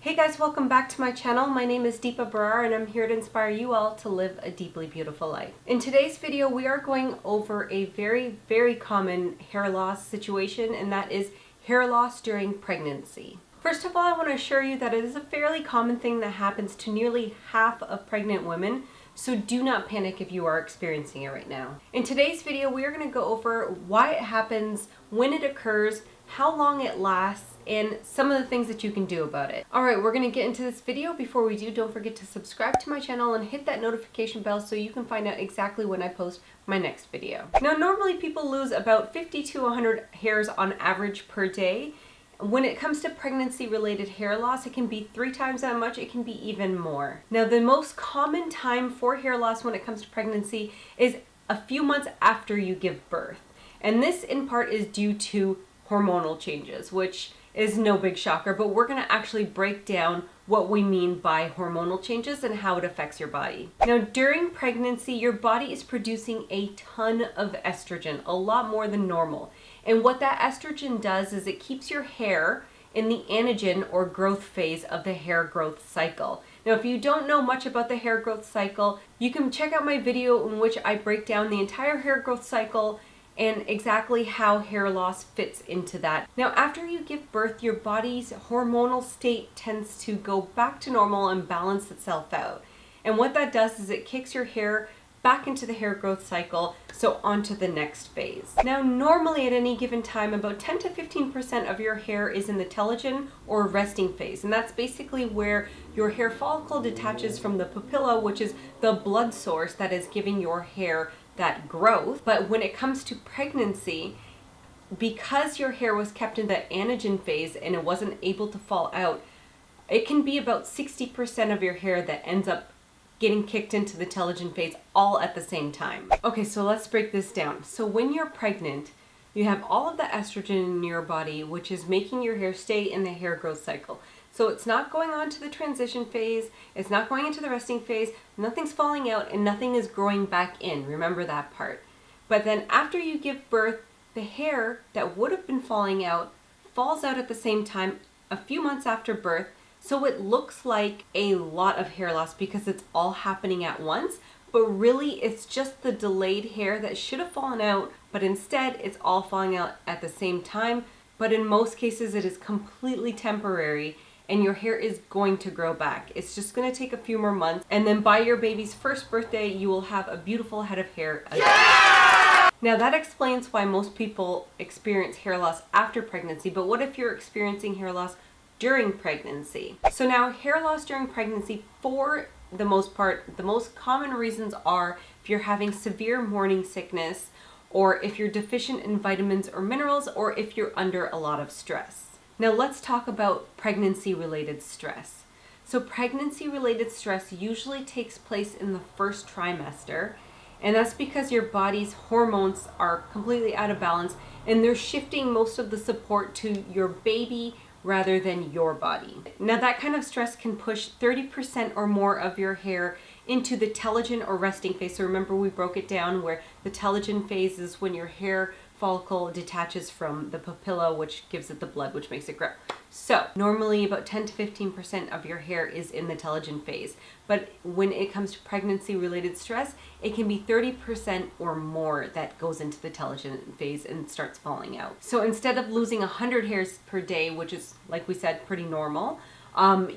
Hey guys, welcome back to my channel. My name is Deepa Barar and I'm here to inspire you all to live a deeply beautiful life. In today's video, we are going over a very common hair loss situation, and that is hair loss during pregnancy. First of all, I want to assure you that it is a fairly common thing that happens to nearly half of pregnant women, so do not panic if you are experiencing it right now. In today's video, we are going to go over why it happens, when it occurs, how long it lasts, and some of the things that you can do about it. Alright, we're going to get into this video. Before we do, don't forget to subscribe to my channel and hit that notification bell so you can find out exactly when I post my next video. Now, normally people lose about 50 to 100 hairs on average per day. When it comes to pregnancy-related hair loss, it can be 3 times that much, it can be even more. Now, the most common time for hair loss when it comes to pregnancy is a few months after you give birth. And this in part is due to hormonal changes, which is no big shocker, but we're going to actually break down what we mean by hormonal changes and how it affects your body. Now, during pregnancy, your body is producing a ton of estrogen, a lot more than normal. And what that estrogen does is it keeps your hair in the anagen or growth phase of the hair growth cycle. Now, if you don't know much about the hair growth cycle, you can check out my video in which I break down the entire hair growth cycle and exactly how hair loss fits into that. Now, after you give birth, your body's hormonal state tends to go back to normal and balance itself out. And what that does is it kicks your hair back into the hair growth cycle, so onto the next phase. Now, normally at any given time, about 10 to 15% of your hair is in the telogen or resting phase. And that's basically where your hair follicle detaches from the papilla, which is the blood source that is giving your hair that growth. But when it comes to pregnancy, because your hair was kept in the anagen phase and it wasn't able to fall out, it can be about 60% of your hair that ends up getting kicked into the telogen phase all at the same time. Okay, so let's break this down. So when you're pregnant, you have all of the estrogen in your body, which is making your hair stay in the hair growth cycle. So it's not going on to the transition phase, it's not going into the resting phase, nothing's falling out and nothing is growing back in. Remember that part. But then after you give birth, the hair that would have been falling out falls out at the same time a few months after birth. So it looks like a lot of hair loss because it's all happening at once, but really it's just the delayed hair that should have fallen out, but instead it's all falling out at the same time. But in most cases it is completely temporary and your hair is going to grow back. It's just going to take a few more months, and then by your baby's first birthday you will have a beautiful head of hair again. Yeah! Now that explains why most people experience hair loss after pregnancy, but what if you're experiencing hair loss during pregnancy? So now, hair loss during pregnancy, for the most part, the most common reasons are if you're having severe morning sickness, or if you're deficient in vitamins or minerals, or if you're under a lot of stress. Now let's talk about pregnancy-related stress. So pregnancy-related stress usually takes place in the first trimester, and that's because your body's hormones are completely out of balance and they're shifting most of the support to your baby rather than your body. Now that kind of stress can push 30% or more of your hair into the telogen or resting phase. So remember, we broke it down where the telogen phase is when your hair follicle detaches from the papilla, which gives it the blood, which makes it grow. So normally about 10 to 15% of your hair is in the telogen phase, but when it comes to pregnancy related stress, it can be 30% or more that goes into the telogen phase and starts falling out. So instead of losing 100 hairs per day, which is, like we said, pretty normal,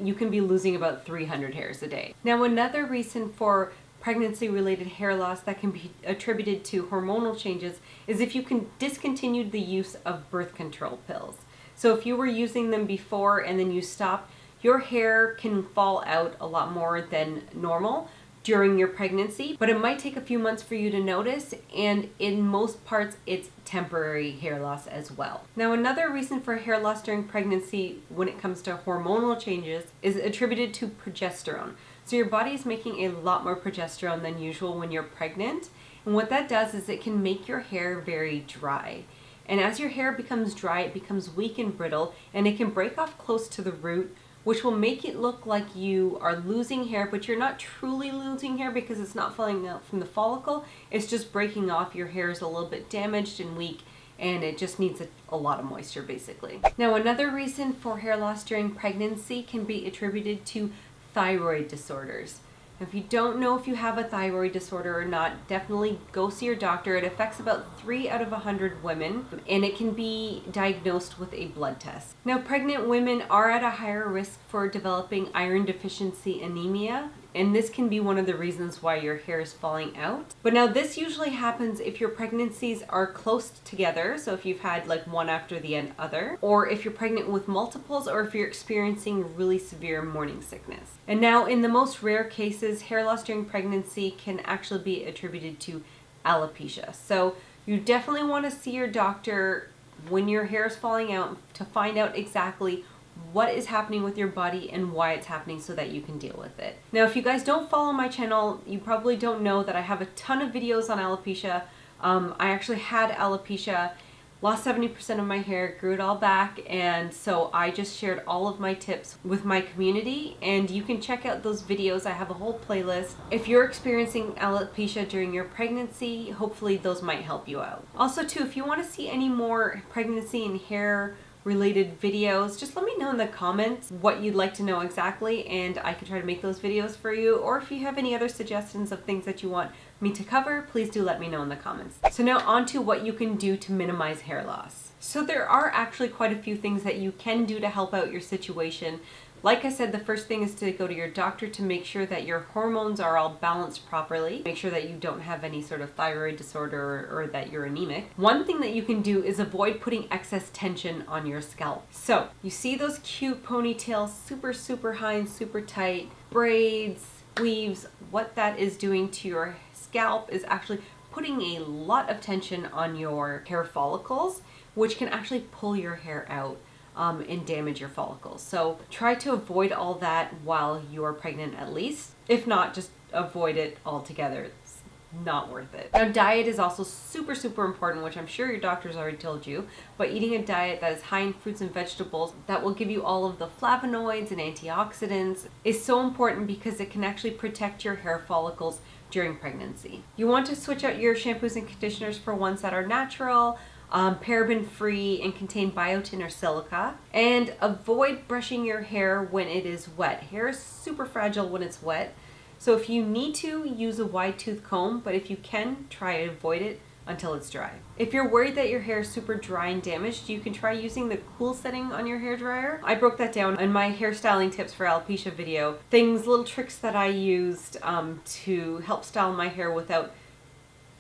you can be losing about 300 hairs a day. Now, another reason for pregnancy-related hair loss that can be attributed to hormonal changes is if you can discontinue the use of birth control pills. So if you were using them before and then you stop, your hair can fall out a lot more than normal during your pregnancy, but it might take a few months for you to notice, and in most parts it's temporary hair loss as well. Now, another reason for hair loss during pregnancy when it comes to hormonal changes is attributed to progesterone. So your body is making a lot more progesterone than usual when you're pregnant, and what that does is it can make your hair very dry. And as your hair becomes dry, it becomes weak and brittle, and it can break off close to the root, which will make it look like you are losing hair, but you're not truly losing hair because it's not falling out from the follicle. It's just breaking off. Your hair is a little bit damaged and weak, and it just needs a lot of moisture basically. Now, another reason for hair loss during pregnancy can be attributed to thyroid disorders. If you don't know if you have a thyroid disorder or not, definitely go see your doctor. It affects about 3 out of 100 women, and it can be diagnosed with a blood test. Now, pregnant women are at a higher risk for developing iron deficiency anemia, and this can be one of the reasons why your hair is falling out. But now this usually happens if your pregnancies are close together, so if you've had like one after the other, or if you're pregnant with multiples, or if you're experiencing really severe morning sickness. And now in the most rare cases, hair loss during pregnancy can actually be attributed to alopecia. So you definitely want to see your doctor when your hair is falling out to find out exactly what is happening with your body and why it's happening so that you can deal with it. Now, if you guys don't follow my channel, you probably don't know that I have a ton of videos on alopecia. I actually had alopecia, lost 70% of my hair, grew it all back, and so I just shared all of my tips with my community, and you can check out those videos. I have a whole playlist. If you're experiencing alopecia during your pregnancy, hopefully those might help you out. Also too, if you want to see any more pregnancy and hair related videos, just let me know in the comments what you'd like to know exactly, and I can try to make those videos for you. Or if you have any other suggestions of things that you want me to cover, please do let me know in the comments. So now on to what you can do to minimize hair loss. So there are actually quite a few things that you can do to help out your situation. Like I said, the first thing is to go to your doctor to make sure that your hormones are all balanced properly. Make sure that you don't have any sort of thyroid disorder or that you're anemic. One thing that you can do is avoid putting excess tension on your scalp. So you see those cute ponytails, super high and super tight, braids, weaves. What that is doing to your scalp is actually putting a lot of tension on your hair follicles, which can actually pull your hair out and damage your follicles. So try to avoid all that while you're pregnant at least. If not, just avoid it altogether. It's not worth it. Now, diet is also super important, which I'm sure your doctor's already told you, but eating a diet that is high in fruits and vegetables that will give you all of the flavonoids and antioxidants is so important because it can actually protect your hair follicles during pregnancy. You want to switch out your shampoos and conditioners for ones that are natural, paraben free, and contain biotin or silica, and avoid brushing your hair when it is wet. Hair is super fragile when it's wet, so if you need to, use a wide tooth comb, but if you can, try to avoid it until it's dry. If you're worried that your hair is super dry and damaged, you can try using the cool setting on your hair dryer. I broke that down in my hairstyling tips for alopecia video. Little tricks that I used to help style my hair without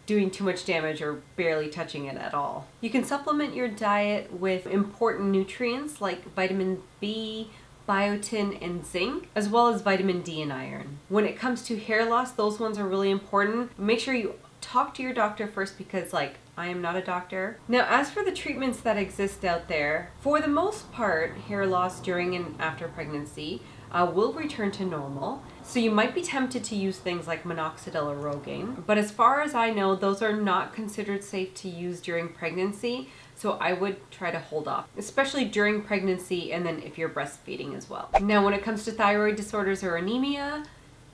doing too much damage or barely touching it at all. You can supplement your diet with important nutrients like vitamin B, biotin, and zinc, as well as vitamin D and iron. When it comes to hair loss, those ones are really important. Make sure you talk to your doctor first because I am not a doctor. Now, as for the treatments that exist out there, for the most part, hair loss during and after pregnancy will return to normal. So you might be tempted to use things like minoxidil or Rogaine, but as far as I know, those are not considered safe to use during pregnancy. So I would try to hold off, especially during pregnancy and then if you're breastfeeding as well. Now, when it comes to thyroid disorders or anemia,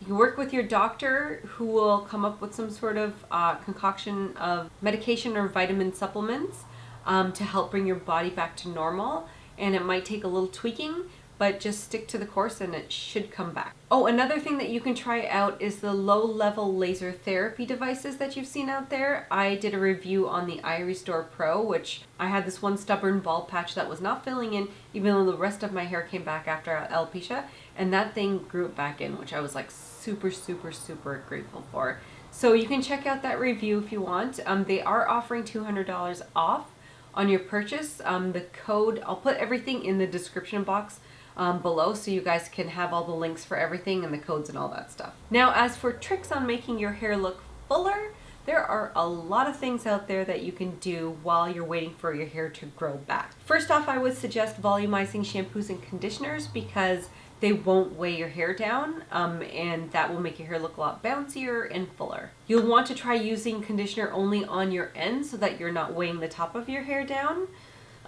you can work with your doctor who will come up with some sort of concoction of medication or vitamin supplements to help bring your body back to normal. And it might take a little tweaking, but just stick to the course and it should come back. Oh, another thing that you can try out is the low-level laser therapy devices that you've seen out there. I did a review on the iRestore Pro, which I had this one stubborn bald patch that was not filling in, even though the rest of my hair came back after alopecia, and that thing grew it back in, which I was super grateful for. So you can check out that review if you want. They are offering $200 off on your purchase. The code, I'll put everything in the description box below so you guys can have all the links for everything and the codes and all that stuff. Now, as for tricks on making your hair look fuller, there are a lot of things out there that you can do while you're waiting for your hair to grow back. First off, I would suggest volumizing shampoos and conditioners because they won't weigh your hair down, and that will make your hair look a lot bouncier and fuller. You'll want to try using conditioner only on your ends so that you're not weighing the top of your hair down.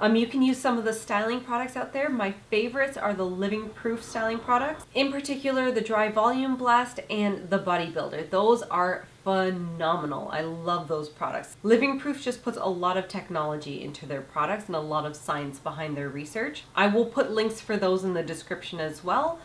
You can use some of the styling products out there. My favorites are the Living Proof styling products. In particular, the Dry Volume Blast and the Bodybuilder. Those are phenomenal. I love those products. Living Proof just puts a lot of technology into their products and a lot of science behind their research. I will put links for those in the description as well,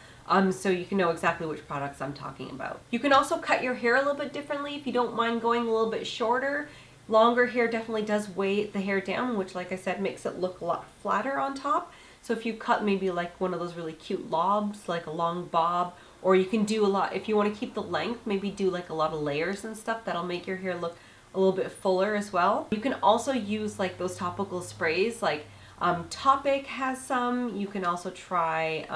so you can know exactly which products I'm talking about. You can also cut your hair a little bit differently if you don't mind going a little bit shorter. Longer hair definitely does weigh the hair down, which, like I said, makes it look a lot flatter on top. So if you cut maybe like one of those really cute lobs, like a long bob, or you can do a lot, if you want to keep the length, maybe do like a lot of layers and stuff. That'll make your hair look a little bit fuller as well. You can also use like those topical sprays, like Topic has some. You can also try,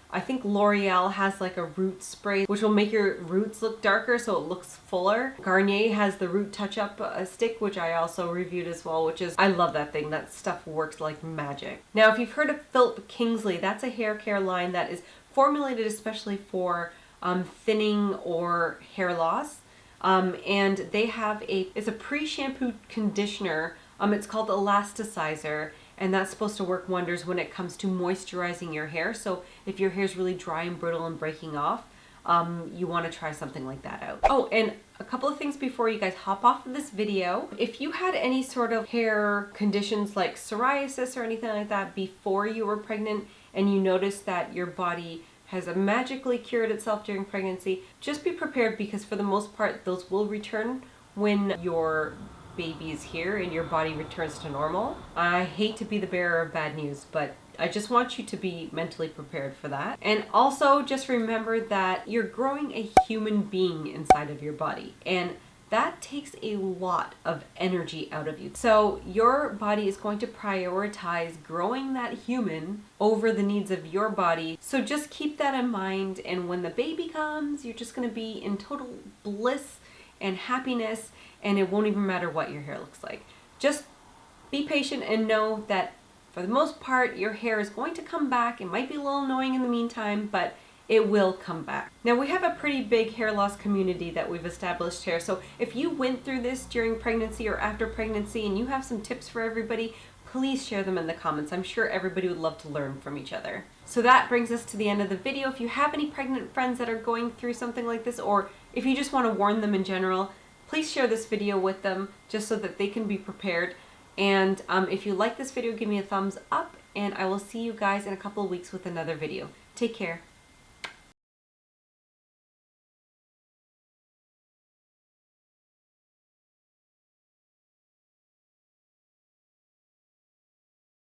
I think L'Oreal has like a root spray, which will make your roots look darker so it looks fuller. Garnier has the root touch-up stick, which I also reviewed as well, which is, I love that thing. That stuff works like magic. Now, if you've heard of Philip Kingsley, that's a hair care line that is formulated especially for thinning or hair loss. And they have it's a pre-shampoo conditioner. It's called Elasticizer. And that's supposed to work wonders when it comes to moisturizing your hair. So if your hair is really dry and brittle and breaking off, you want to try something like that out. Oh, and a couple of things before you guys hop off of this video. If you had any sort of hair conditions like psoriasis or anything like that before you were pregnant, and you noticed that your body has magically cured itself during pregnancy, just be prepared, because for the most part, those will return when your baby is here and your body returns to normal. I hate to be the bearer of bad news, but I just want you to be mentally prepared for that. And also just remember that you're growing a human being inside of your body, and that takes a lot of energy out of you. So your body is going to prioritize growing that human over the needs of your body. So just keep that in mind, and when the baby comes, you're just going to be in total bliss and happiness, and it won't even matter what your hair looks like. Just be patient and know that for the most part, your hair is going to come back. It might be a little annoying in the meantime, but it will come back. Now, we have a pretty big hair loss community that we've established here. So if you went through this during pregnancy or after pregnancy and you have some tips for everybody, please share them in the comments. I'm sure everybody would love to learn from each other. So that brings us to the end of the video. If you have any pregnant friends that are going through something like this, or if you just want to warn them in general, please share this video with them just so that they can be prepared. And if you like this video, give me a thumbs up, and I will see you guys in a couple of weeks with another video. Take care.